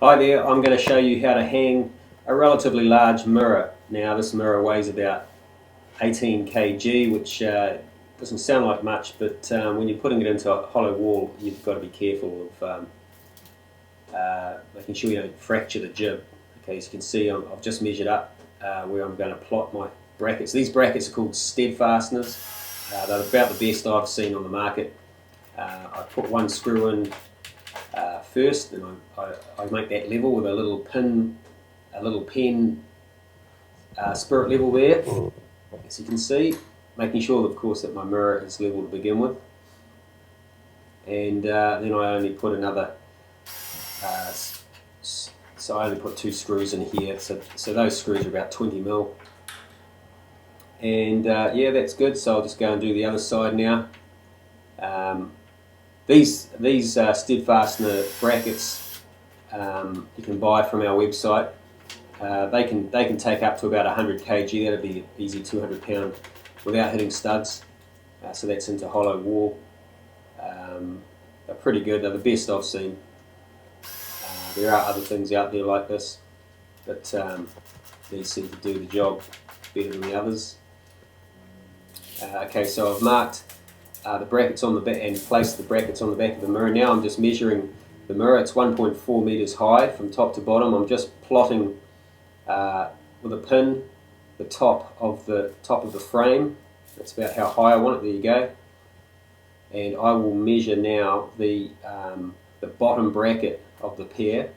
Hi there, I'm going to show you how to hang a relatively large mirror. Now this mirror weighs about 18 kg, which doesn't sound like much, but when you're putting it into a hollow wall, you've got to be careful of making sure you don't fracture the jib. Okay, as you can see, I've just measured up where I'm going to plot my brackets. These brackets are called Steadfasteners. They're about the best I've seen on the market. I put one screw in first, and I make that level with a little pen spirit level there, as you can see, making sure, of course, that my mirror is level to begin with. And then I only put another, so I only put two screws in here, so those screws are about 20 mil. And yeah, that's good, so I'll just go and do the other side now. These Steadfastener brackets you can buy from our website. They can take up to about 100 kg. That'd be easy 200 pound without hitting studs. So that's into hollow wall. They're pretty good. They're the best I've seen. There are other things out there like this, but these seem to do the job better than the others. Okay, so I've marked the brackets on the back and placed the brackets on the back of the mirror. Now I'm just measuring the mirror. It's 1.4 meters high from top to bottom. I'm just plotting with a pin the top of the frame. That's about how high I want it. There you go. And I will measure now the bottom bracket of the pair,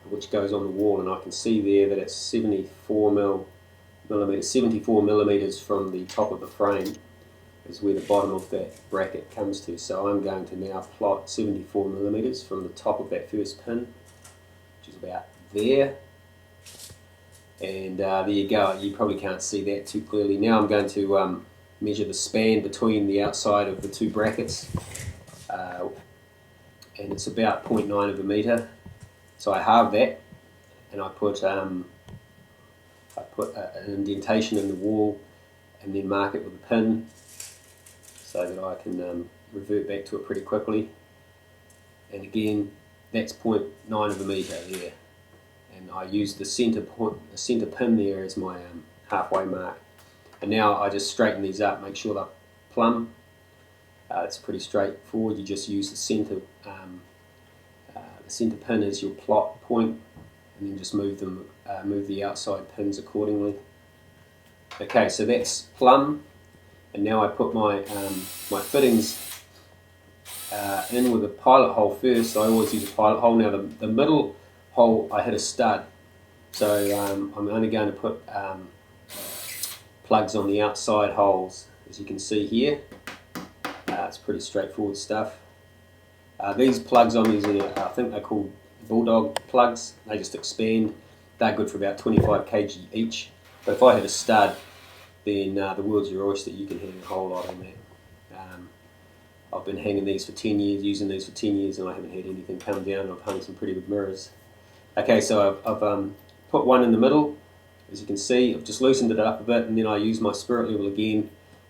which goes on the wall, and I can see there that it's 74 millimeters from the top of the frame is where the bottom of that bracket comes to. So I'm going to now plot 74 millimeters from the top of that first pin, which is about there. And there you go. You probably can't see that too clearly. Now I'm going to measure the span between the outside of the two brackets, and it's about 0.9 of a meter. So I halve that, and I put an indentation in the wall, and then mark it with a pin, so that I can revert back to it pretty quickly. And again, that's 0.9 of a meter there, and I use the center pin there as my halfway mark. And now I just straighten these up, make sure they're plumb. It's pretty straightforward. You just use the center pin as your plot point, and then just move the outside pins accordingly. Okay, so that's plumb. And now I put my fittings in with a pilot hole first. I always use a pilot hole. Now the middle hole I hit a stud, so I'm only going to put plugs on the outside holes, as you can see here. It's pretty straightforward stuff. These plugs I'm using, I think they're called Bulldog plugs. They just expand. They're good for about 25 kg each. But if I hit a stud, then the world's your oyster. You can hang a whole lot on that. I've been hanging these for 10 years, using these for 10 years, and I haven't had anything come down. I've hung some pretty good mirrors. Okay, so I've put one in the middle. As you can see, I've just loosened it up a bit, and then I use my spirit level again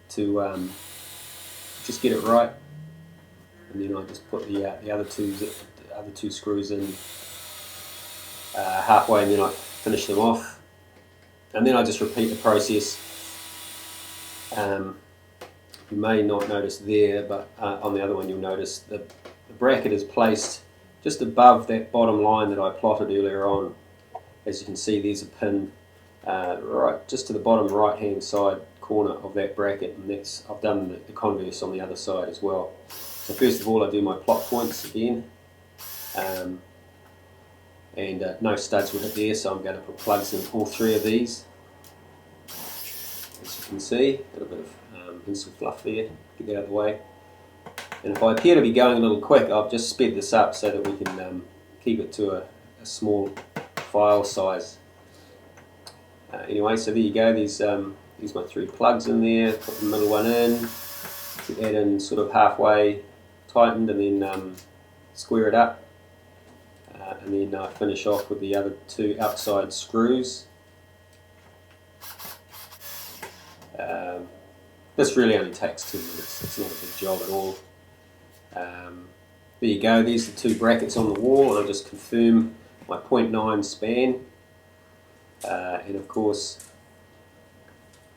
to just get it right. And then I just put the other two screws in halfway, and then I finish them off. And then I just repeat the process. You may not notice there, but on the other one you'll notice the bracket is placed just above that bottom line that I plotted earlier on. As you can see, there's a pin right just to the bottom right hand side corner of that bracket, and I've done the converse on the other side as well. So first of all, I do my plot points again, and no studs were hit there, so I'm going to put plugs in all three of these. As you can see, got a bit of pencil fluff there, get that out of the way. And if I appear to be going a little quick, I've just sped this up so that we can keep it to a small file size. Anyway, so there you go, there's my three plugs in there, put the middle one in, get that in sort of halfway tightened, and then square it up. And then I finish off with the other two outside screws. This really only takes 2 minutes, it's not a big job at all. There you go, there's the two brackets on the wall, and I'll just confirm my 0.9 span, and of course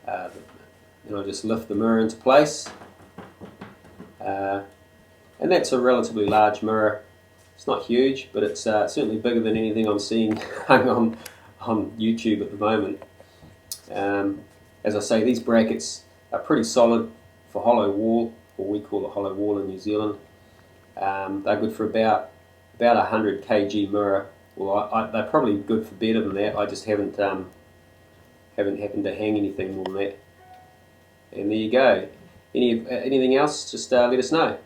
then I just lift the mirror into place, and that's a relatively large mirror. It's not huge, but it's certainly bigger than anything I'm seeing hung on YouTube at the moment. As I say, these brackets are pretty solid for hollow wall, or we call it hollow wall in New Zealand. They're good for about 100 kg mirror. Well, they're probably good for better than that. I just haven't happened to hang anything more than that. And there you go. Anything else, just let us know.